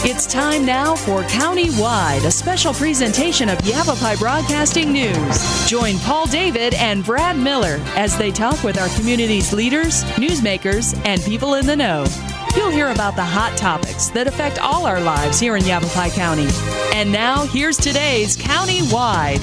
It's time now for County-Wide, a special presentation of Yavapai Broadcasting News. Join Paul David and Brad Miller as they talk with our community's leaders, newsmakers, and people in the know. You'll hear about the hot topics that affect all our lives here in Yavapai County. And now, here's today's County-Wide.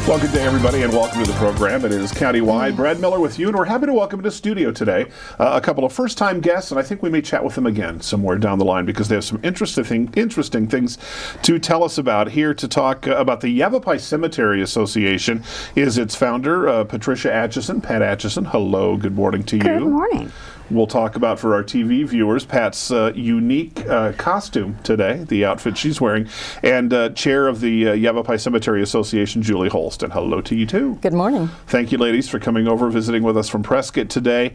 Well, good day, everybody, and welcome to the program. It is County-Wide. Brad Miller with you, and we're happy to welcome to the studio today a couple of first-time guests, and I think we may chat with them again somewhere down the line because they have some interesting things to tell us about. Here to talk about the Yavapai Cemetery Association is its founder, Patricia Atchison. Pat Atchison, hello, good morning to you. Good morning. We'll talk about, for our TV viewers, Pat's unique costume today, the outfit she's wearing, and chair of the Yavapai Cemetery Association, Julie Holston. Hello to you, too. Good morning. Thank you, ladies, for coming over, visiting with us from Prescott today.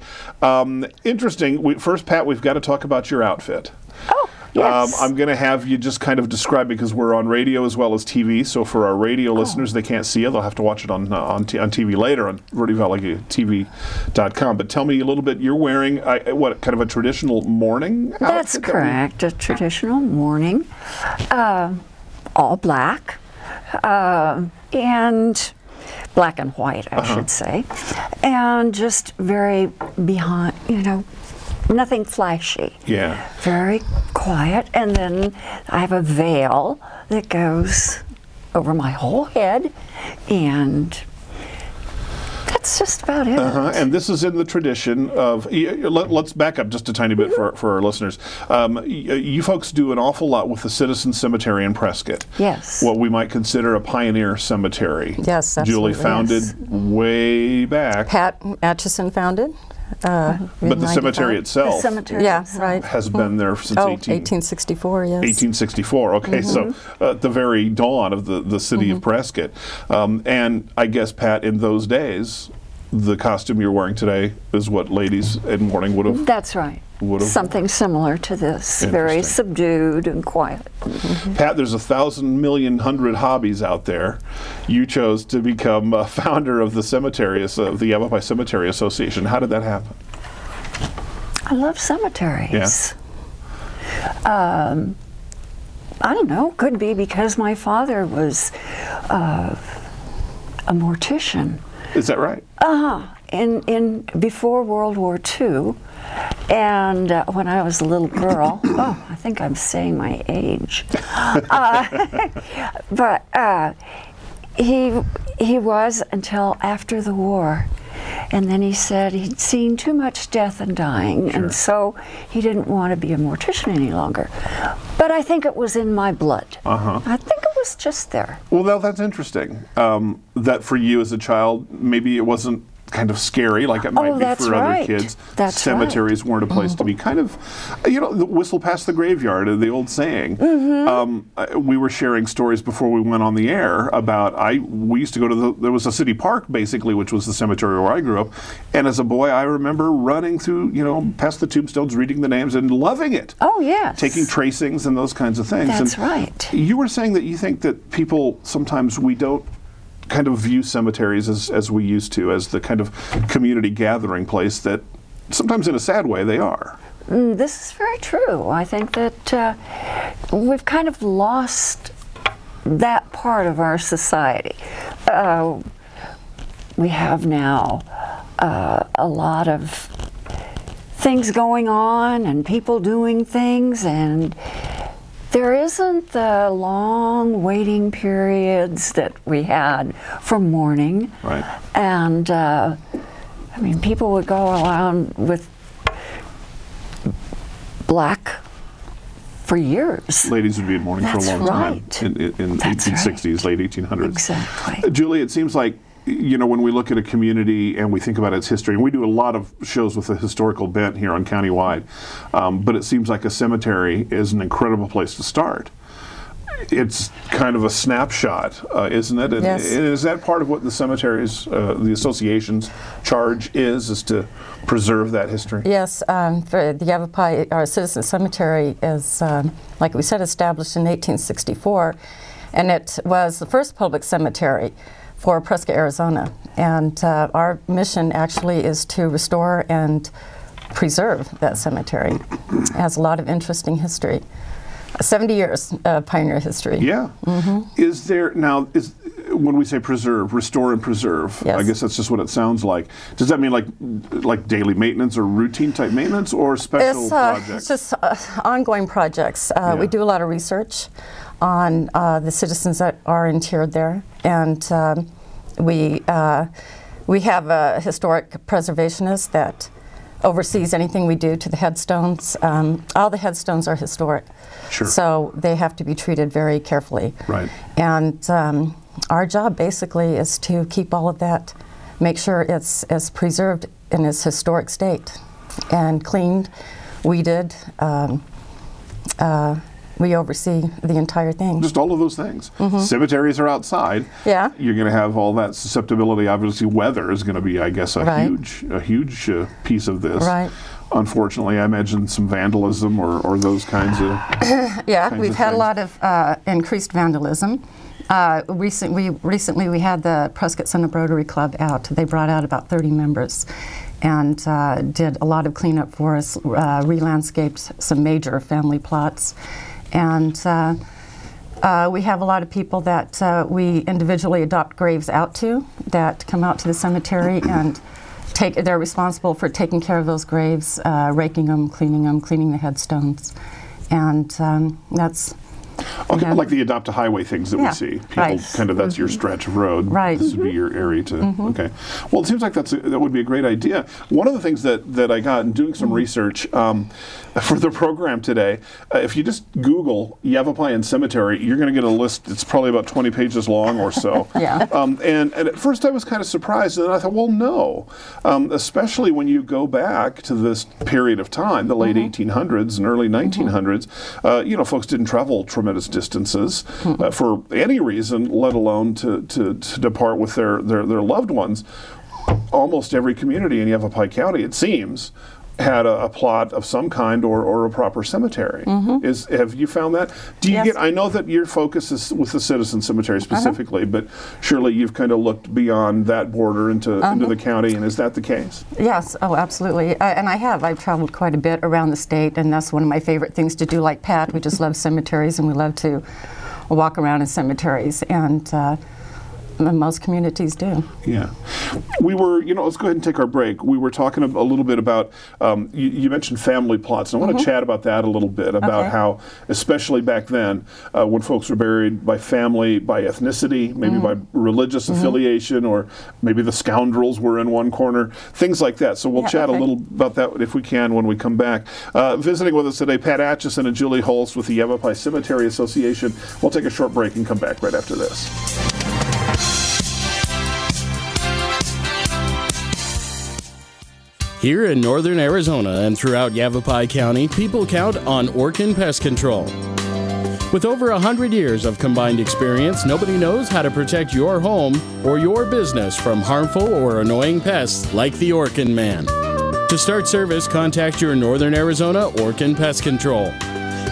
Interesting. First, Pat, we've got to talk about your outfit. Oh, yes. I'm going to have you just kind of describe, because we're on radio as well as TV, so for our radio listeners, they can't see it. They'll have to watch it on TV later on RodioValleyTV.com. But tell me a little bit. You're wearing, what, kind of a traditional mourning outfit? That's correct, a traditional mourning, all black, and black and white, I should say, and just very behind, nothing flashy. Yeah. Very quiet. And then I have a veil that goes over my whole head, and that's just about it. And this is in the tradition of, let's back up just a tiny bit for our listeners. You folks do an awful lot with the Citizen Cemetery in Prescott. Yes. What we might consider a pioneer cemetery. Yes, absolutely. Julie founded way back. Pat Atchison founded. But the cemetery itself right. has been there since 1864, yes. 1864, okay, so at the very dawn of the city of Prescott. And I guess, Pat, in those days, the costume you're wearing today is what ladies in mourning would have. That's right. Something similar to this, very subdued and quiet. Pat, there's 1,000,000,100 hobbies out there. You chose to become a founder of the cemetery, of the Yavapai Cemetery Association. How did that happen? I love cemeteries. Yeah. I don't know, could be because my father was a mortician. Is that right? In before World War II, and when I was a little girl, I think I'm saying my age, but he was until after the war, and then he said he'd seen too much death and dying, and so he didn't want to be a mortician any longer. But I think it was in my blood. I think it was just there. Well, that's interesting. That for you as a child, maybe it wasn't kind of scary like it might be for other kids. Cemeteries weren't a place to be. Kind of, the whistle past the graveyard, the old saying. We were sharing stories before we went on the air about, we used to go to there was a city park basically, which was the cemetery where I grew up, and as a boy I remember running through, past the tombstones, reading the names and loving it. Oh, yes. Taking tracings and those kinds of things. That's right. You were saying that you think that people, sometimes we don't kind of view cemeteries as we used to, as the kind of community gathering place that sometimes in a sad way they are. This is very true. I think that we've kind of lost that part of our society. We have now a lot of things going on and people doing things, and there isn't the long waiting periods that we had for mourning. Right. And people would go around with black for years. Ladies would be in mourning for a long time in the 1860s, late 1800s. Exactly. Julie, it seems like, when we look at a community and we think about its history, and we do a lot of shows with a historical bent here on County-Wide, but it seems like a cemetery is an incredible place to start. It's kind of a snapshot, isn't it? And yes. Is that part of what the cemeteries, the association's charge is to preserve that history? Yes, for the Yavapai, our Citizen Cemetery is, like we said, established in 1864, and it was the first public cemetery for Prescott, Arizona. And our mission actually is to restore and preserve that cemetery. It has a lot of interesting history. 70 years of pioneer history. Yeah. Is there, now, when we say preserve, restore and preserve, yes. I guess that's just what it sounds like. Does that mean like daily maintenance or routine type maintenance or special projects? It's just ongoing projects. We do a lot of research on the citizens that are interred there, and we have a historic preservationist that oversees anything we do to the headstones. All the headstones are historic, sure. So they have to be treated very carefully. Right. And our job basically is to keep all of that, make sure it's preserved in its historic state and cleaned, weeded. We oversee the entire thing. Just all of those things. Cemeteries are outside. Yeah. You're going to have all that susceptibility. Obviously, weather is going to be, I guess, a huge piece of this. Right. Unfortunately, I imagine some vandalism or those kinds of. Yeah, we've had a lot of increased vandalism. Recently, we had the Prescott Center Rotary Club out. They brought out about 30 members and did a lot of cleanup for us, re-landscaped some major family plots. And we have a lot of people that we individually adopt graves out to, that come out to the cemetery and they're responsible for taking care of those graves, raking them, cleaning the headstones. And that's... Okay, like the adopt a highway things that we see. People kind of, that's your stretch of road. Right. This would be your area to, okay. Well, it seems like that would be a great idea. One of the things that I got in doing some research for the program today, if you just Google Yavapai and cemetery, you're going to get a list. It's probably about 20 pages long or so. Yeah. And at first I was kind of surprised, and then I thought, well, no. Especially when you go back to this period of time, the late 1800s and early 1900s, you know, folks didn't travel tremendous distances for any reason, let alone to depart with their loved ones. Almost every community in Yavapai County, it seems, had a plot of some kind or a proper cemetery. Have you found that? Do you get? I know that your focus is with the Citizen Cemetery specifically, but surely you've kind of looked beyond that border into the county, and is that the case? Yes. Oh, absolutely. And I've traveled quite a bit around the state, and that's one of my favorite things to do. Like Pat, we just love cemeteries, and we love to walk around in cemeteries, and most communities do. Yeah. We were, let's go ahead and take our break. We were talking a little bit about, you mentioned family plots, and I want to chat about that a little bit, about how, especially back then, when folks were buried by family, by ethnicity, maybe by religious affiliation, or maybe the scoundrels were in one corner, things like that. So we'll chat a little about that if we can when we come back. Visiting with us today, Pat Atchison and Julie Holst with the Yavapai Cemetery Association. We'll take a short break and come back right after this. Here in northern Arizona and throughout Yavapai County, people count on Orkin Pest Control. With over 100 years of combined experience, nobody knows how to protect your home or your business from harmful or annoying pests like the Orkin Man. To start service, contact your northern Arizona Orkin Pest Control.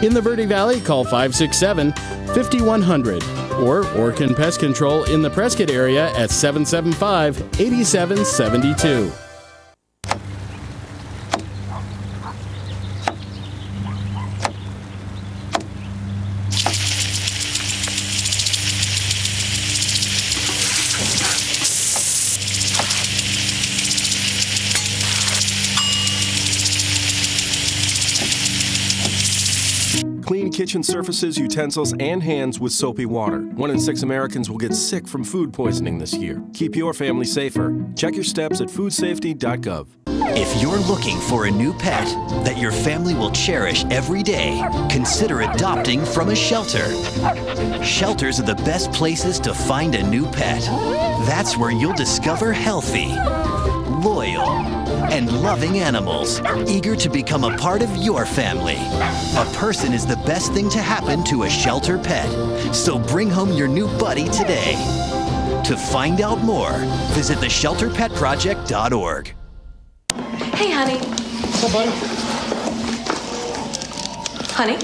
In the Verde Valley, call 567-5100 or Orkin Pest Control in the Prescott area at 775-8772. Clean kitchen surfaces, utensils, and hands with soapy water. 1 in 6 Americans will get sick from food poisoning this year. Keep your family safer. Check your steps at foodsafety.gov. If you're looking for a new pet that your family will cherish every day, consider adopting from a shelter. Shelters are the best places to find a new pet. That's where you'll discover healthy, loyal, and loving animals, eager to become a part of your family. A person is the best thing to happen to a shelter pet, so bring home your new buddy today. To find out more, visit theshelterpetproject.org. Hey, honey. What's up, buddy? Honey?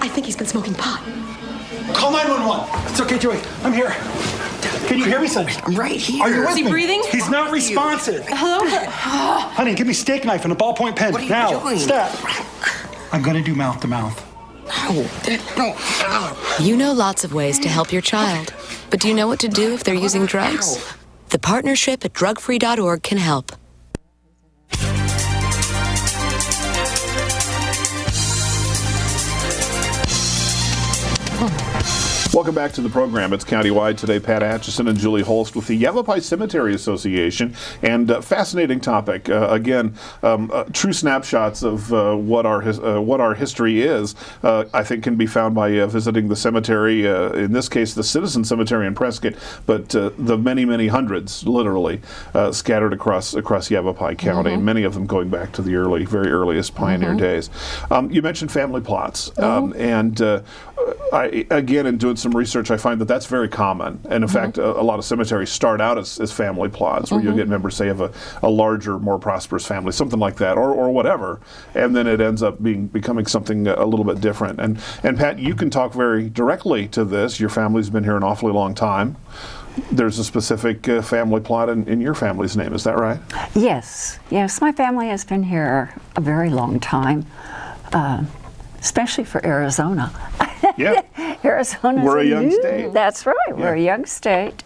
I think he's been smoking pot. Call 911. It's okay, Joey. I'm here. Can you hear me, son? I'm right here. Are you with Is he me? breathing? He's not responsive. Hello? Honey, give me a steak knife and a ballpoint pen. What are you now, doing? stop. I'm gonna do mouth to mouth. You know lots of ways to help your child, but do you know what to do if they're using drugs? The partnership at drugfree.org can help. Welcome back to the program. It's Countywide today. Pat Atchison and Julie Holst with the Yavapai Cemetery Association, and fascinating topic. Again, true snapshots of what our history is. I think can be found by visiting the cemetery. In this case, the Citizen Cemetery in Prescott, but the many hundreds, literally, scattered across Yavapai County. Many of them going back to the very earliest pioneer days. You mentioned family plots, and again, in doing some research, I find that that's very common. And in fact, a lot of cemeteries start out as family plots, where you'll get members, say, of a larger, more prosperous family, something like that, or whatever. And then it ends up becoming something a little bit different. And Pat, you can talk very directly to this. Your family's been here an awfully long time. There's a specific family plot in your family's name, is that right? Yes. My family has been here a very long time, especially for Arizona. Yeah. Arizona's we're a young state. That's right. Yeah. We're a young state.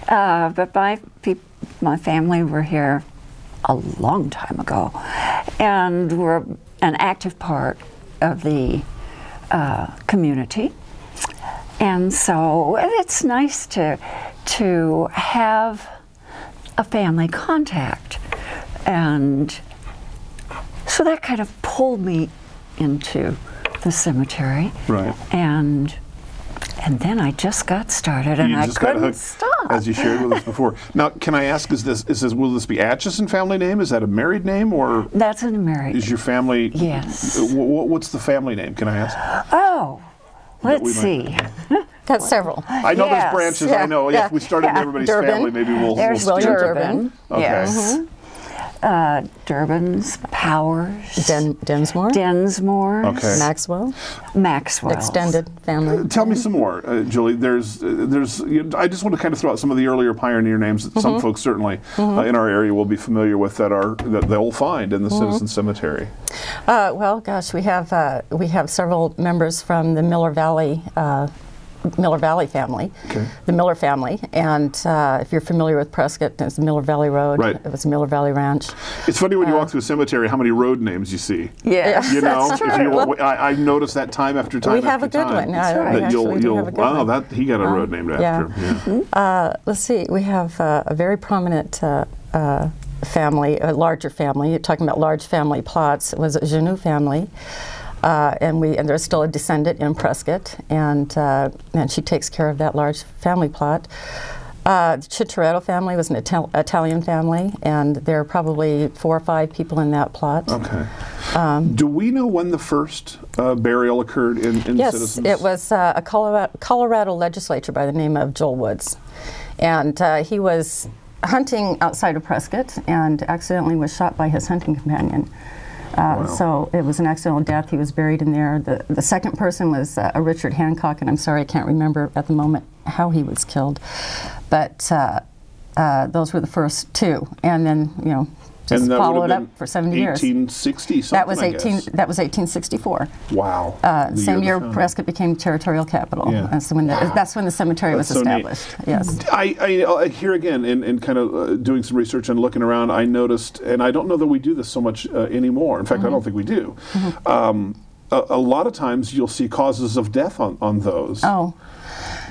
But my family were here a long time ago, and we're an active part of the community. And so it's nice to have a family contact. And so that kind of pulled me into the cemetery. Right. And then I just got started, and I couldn't stop. As you shared with us before. Now, can I ask, will this be Atchison family name? Is that a married name, or? That's a married. Is your family? Yes. What's the family name? Can I ask? Oh, let's see. That's several. I know there's branches. Yeah. I know. Yeah. If we started in everybody's Durbin. family, maybe we'll There's steer Durbin. Okay. Yes. Durbin's, Powers, Densmore. Okay. Maxwell. Extended family. Tell me some more, Julie. There's. I just want to kind of throw out some of the earlier pioneer names that some folks certainly in our area will be familiar with that they'll find in the Citizen Cemetery. Well, gosh, we have several members from the Miller Valley family, the Miller family, and if you're familiar with Prescott, it's Miller Valley Road. Right. It was Miller Valley Ranch. It's funny when you walk through a cemetery how many road names you see. Yeah, you know, that's true. I've noticed that time after time. We have a good one. That's right. That you'll that he got a road named after him. Yeah. Let's see. We have a very prominent family, a larger family. You're talking about large family plots. It was a Genoux family. And there's still a descendant in Prescott, and she takes care of that large family plot. The Chicharretto family was an Italian family, and there are probably 4 or 5 people in that plot. Okay. Do we know when the first burial occurred in Citizens? Yes, it was a Colorado legislator by the name of Joel Woods, and he was hunting outside of Prescott and accidentally was shot by his hunting companion. Wow. So it was an accidental death. He was buried in there. The second person was a Richard Hancock, and I'm sorry I can't remember at the moment how he was killed. But those were the first 2, and then just followed up for 70 years. 1860 something. That was 1864. Wow. Same year Prescott became territorial capital. Yeah. That's when the cemetery was established. Yes. I here again in kind of doing some research and looking around, I noticed, and I don't know that we do this so much anymore. In fact, I don't think we do. A lot of times you'll see causes of death on those. Oh.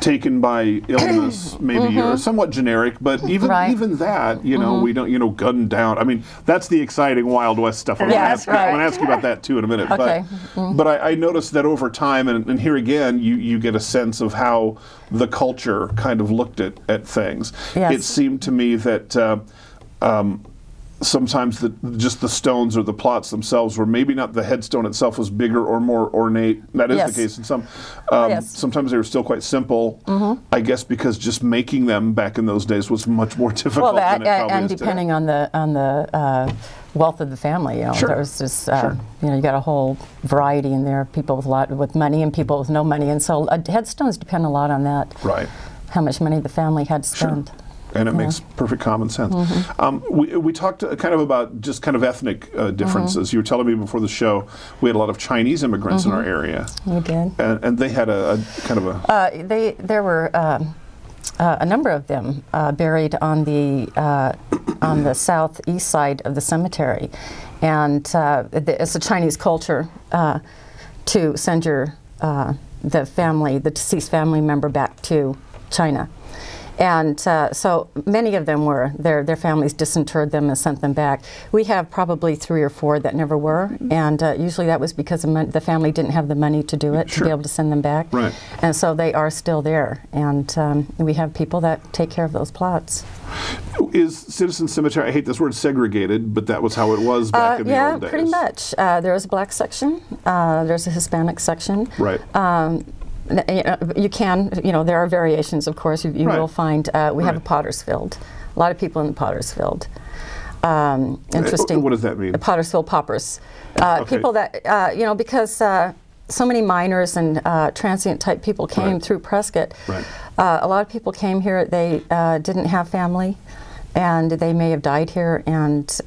Taken by illness, maybe, or somewhat generic, but even that, we don't, gunned down. I mean, that's the exciting Wild West stuff. I'm going to ask you about that too in a minute. Okay. But I noticed that over time, and here again, you get a sense of how the culture kind of looked at things. Yes. It seemed to me that sometimes just the stones or the plots themselves were maybe not the headstone itself was bigger or more ornate. That is the case in some. Sometimes they were still quite simple. I guess because just making them back in those days was much more difficult. Well, than it probably and is depending today. on the wealth of the family, there was just you got a whole variety in there. People with money and people with no money, and so headstones depend a lot on that. Right. how much money the family had to spend. Sure. And it makes perfect common sense. We talked kind of about just kind of ethnic differences. You were telling me before the show we had a lot of Chinese immigrants in our area. We did. And they had a kind of a... there were a number of them buried on the southeast side of the cemetery. And it's a Chinese culture to send the deceased family member back to China. And so many of them were, their families disinterred them and sent them back. We have probably 3 or 4 that never were, and usually that was because the family didn't have the money to do it, to be able to send them back. Right. And so they are still there, and we have people that take care of those plots. Is Citizen Cemetery, I hate this word, segregated, but that was how it was back in the old days? Yeah, pretty much. There's a black section, there's a Hispanic section. Right. You can, there are variations, of course. You will find, we have a potter's field. A lot of people in the potter's field. Interesting. What does that mean? Potter's field paupers. People that, because so many miners and transient type people came through Prescott. Right. A lot of people came here, they didn't have family, and they may have died here, and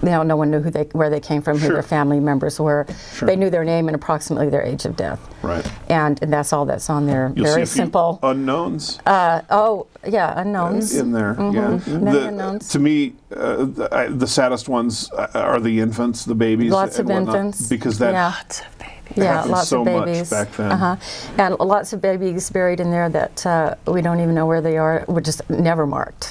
no one knew where they came from, who their family members were. They knew their name and approximately their age of death. Right. And that's all that's on there. You'll Very see a simple. Few unknowns. Unknowns. In there, yeah. Many unknowns. To me, the saddest ones are the infants, the babies. Lots of whatnot, infants. Because that Lots of babies. Yeah, lots so of babies. much back then. And lots of babies buried in there that we don't even know where they are. We're just never marked.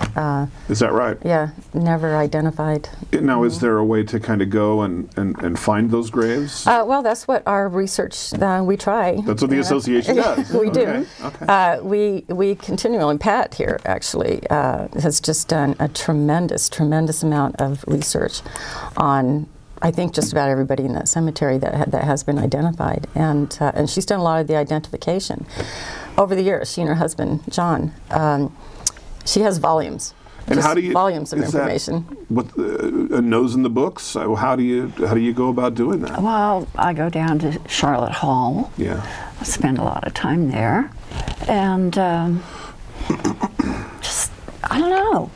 Is that right? Yeah, never identified. Now, is there a way to kind of go and find those graves? Well, that's what our research, we try. That's what the association does. We do. Okay. We continually, Pat here actually has just done a tremendous amount of research on, I think, just about everybody in that cemetery that has been identified, and she's done a lot of the identification over the years. She and her husband John. She has volumes. And how do you volumes of information? With a nose in the books, how do you go about doing that? Well, I go down to Charlotte Hall. Yeah. I spend a lot of time there, and just I don't know.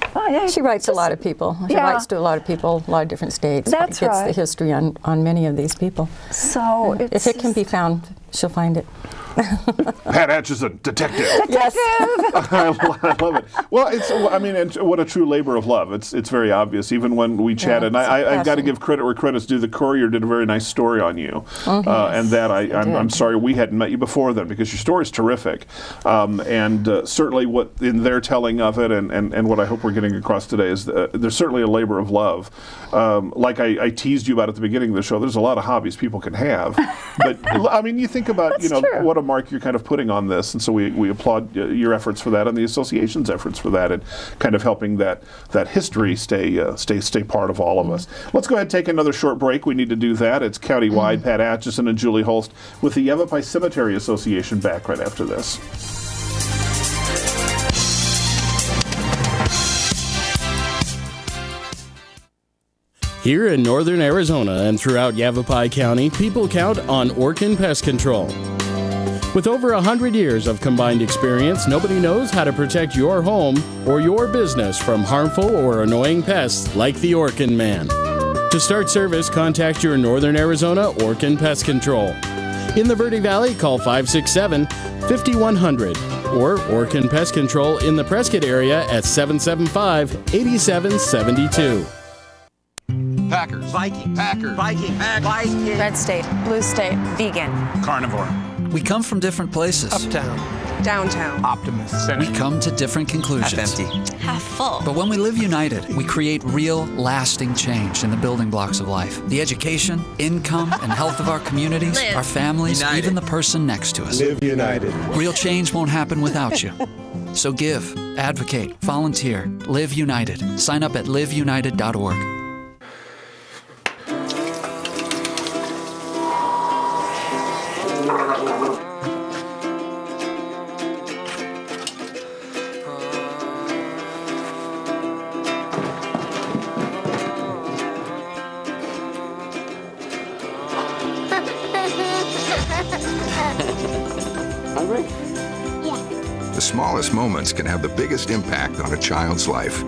She writes a lot of people. She writes to a lot a lot of different states. That's gets right. the history on many of these people. So if it can be found, she'll find it. Pat Atchison, detective. Yes. I love it. Well, and what a true labor of love. It's very obvious, even when we chatted. Yeah, and I've got to give credit where credit's due. The Courier did a very nice story on you, and that I'm sorry we hadn't met you before then, because your story's terrific, and certainly what in their telling of it, and what I hope we're getting across today is there's certainly a labor of love. Like I teased you about at the beginning of the show, there's a lot of hobbies people can have, but you think about what a mark you're kind of putting on this, and so we applaud your efforts for that and the association's efforts for that, and kind of helping that history stay part of all of us. Let's go ahead and take another short break. We need to do that. It's countywide. Pat Atchison and Julie Holst with the Yavapai Cemetery Association back right after this. Here in northern Arizona and throughout Yavapai County, people count on Orkin Pest Control. With over 100 years of combined experience, nobody knows how to protect your home or your business from harmful or annoying pests like the Orkin Man. To start service, contact your Northern Arizona Orkin Pest Control. In the Verde Valley, call 567-5100 or Orkin Pest Control in the Prescott area at 775-8772. Packers. Viking. Packers. Viking. Viking. Red State. Blue State. Vegan. Carnivore. We come from different places. Uptown. Downtown. Optimist. We come to different conclusions. Half empty. Half full. But when we live united, we create real, lasting change in the building blocks of life. The education, income, and health of our communities, our families, united. Even the person next to us. Live united. Real change won't happen without you. So give, advocate, volunteer, live united. Sign up at liveunited.org. the smallest moments can have the biggest impact on a child's life.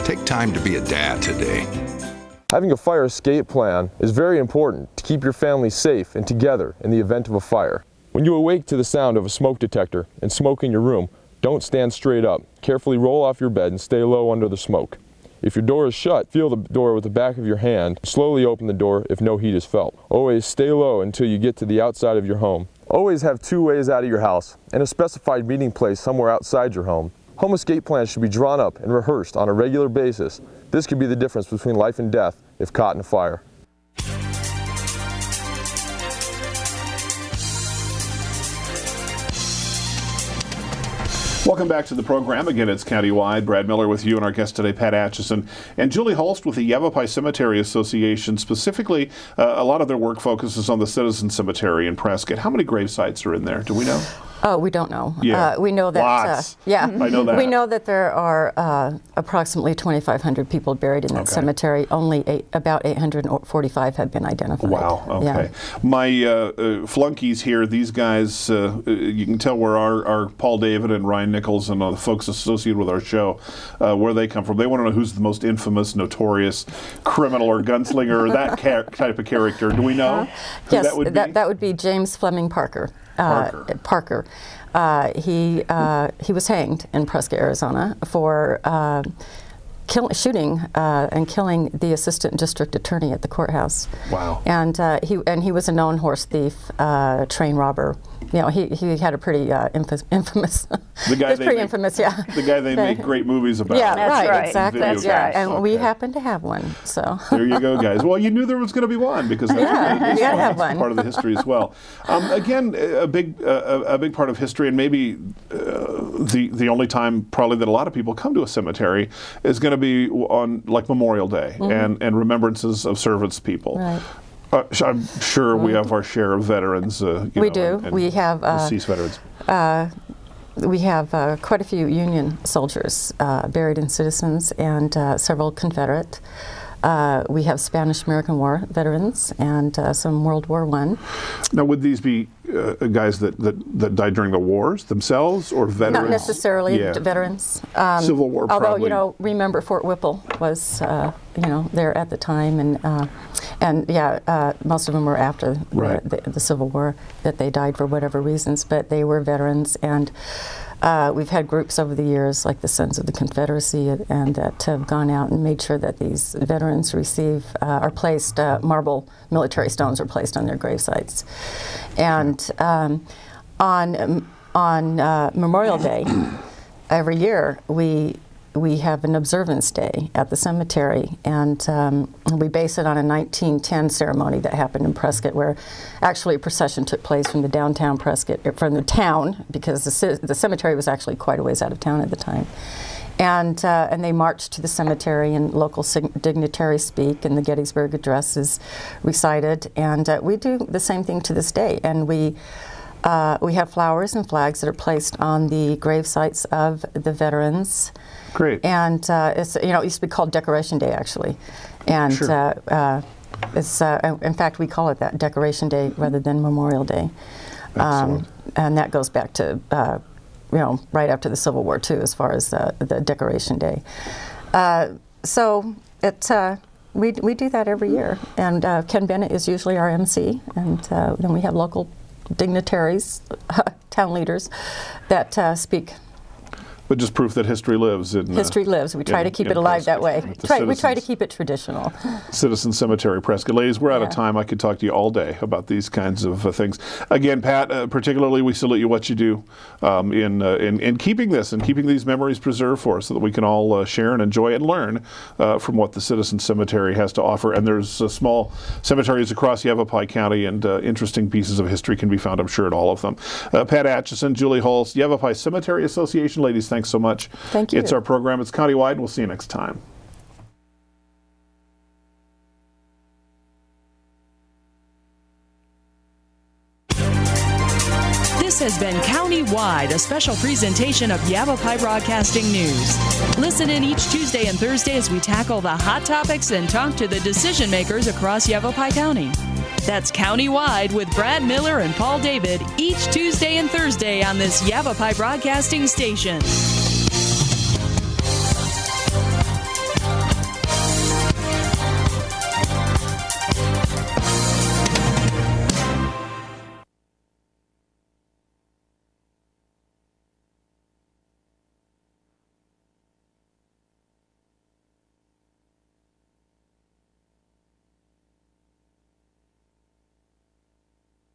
Take time to be a dad today. Having a fire escape plan is very important to keep your family safe and together in the event of a fire. When you awake to the sound of a smoke detector and smoke in your room, don't stand straight up. Carefully roll off your bed and stay low under the smoke. If your door is shut, feel the door with the back of your hand. Slowly open the door if no heat is felt. Always stay low until you get to the outside of your home. Always have 2 ways out of your house and a specified meeting place somewhere outside your home. Home escape plans should be drawn up and rehearsed on a regular basis. This could be the difference between life and death if caught in a fire. Welcome back to the program. Again, it's Countywide. Brad Miller with you and our guest today, Pat Atchison, and Julie Holst with the Yavapai Cemetery Association. Specifically, a lot of their work focuses on the Citizen Cemetery in Prescott. How many grave sites are in there? Do we know? Oh, we don't know. Yeah. We know that. Lots. Yeah, I know that. We know that there are approximately 2,500 people buried in that cemetery. Only about 845 have been identified. Wow. Okay. Yeah. My flunkies here, these guys, you can tell where our Paul David and Ryan Nichols and the folks associated with our show, where they come from. They want to know who's the most infamous, notorious criminal or gunslinger or that type of character. Do we know who yes, that would be? That would be James Fleming Parker. Parker. He was hanged in Prescott, Arizona, for shooting and killing the assistant district attorney at the courthouse. Wow. And he was a known horse thief, train robber. You know, he had a pretty infamous. The guy it's pretty infamous, yeah. The guy they make great movies about. Yeah, That's right. Exactly. That's right. And we happen to have one. So there you go, guys. Well, you knew there was going to be one because that's you gotta have one. part of the history as well. Again, a big part of history, and maybe the only time probably that a lot of people come to a cemetery is going to be on like Memorial Day and remembrances of service people. Right. I'm sure we have our share of veterans. We do. We have deceased veterans. We have quite a few Union soldiers buried in Citizens and several Confederate. We have Spanish-American War veterans and some World War I. Now, would these be guys that died during the wars themselves, or veterans? Not necessarily veterans. Civil War, although, probably. remember Fort Whipple was, there at the time, and most of them were after the Civil War that they died for whatever reasons, but they were veterans. And we've had groups over the years, like the Sons of the Confederacy, and that have gone out and made sure that these veterans are placed, marble military stones are placed on their grave sites. And on Memorial Day, every year, we have an observance day at the cemetery, and we base it on a 1910 ceremony that happened in Prescott, where actually a procession took place from the downtown Prescott, from the town, because the cemetery was actually quite a ways out of town at the time. And they marched to the cemetery, and local dignitaries speak, and the Gettysburg Address is recited. And we do the same thing to this day. And we have flowers and flags that are placed on the grave sites of the veterans. Great. And it used to be called Decoration Day, actually. And it's in fact, we call it that, Decoration Day, rather than Memorial Day. And that goes back to right after the Civil War too, as far as the Decoration Day. So we do that every year. And Ken Bennett is usually our MC, and then we have local dignitaries, town leaders, that speak. But just proof that history lives. History lives. We try to keep it alive that way. We try to keep it traditional. Citizen Cemetery, Prescott. Ladies, we're out of time. I could talk to you all day about these kinds of things. Again, Pat, particularly we salute you what you do in keeping this and keeping these memories preserved for us so that we can all share and enjoy and learn from what the Citizen Cemetery has to offer. And there's small cemeteries across Yavapai County, and interesting pieces of history can be found, I'm sure, at all of them. Pat Atchison, Julie Holst, Yavapai Cemetery Association. Ladies, thanks so much. Thank you. It's our program. It's Countywide. We'll see you next time. This has been Countywide, a special presentation of Yavapai Broadcasting News. Listen in each Tuesday and Thursday as we tackle the hot topics and talk to the decision makers across Yavapai County. That's Countywide with Brad Miller and Paul David each Tuesday and Thursday on this Yavapai Broadcasting Station.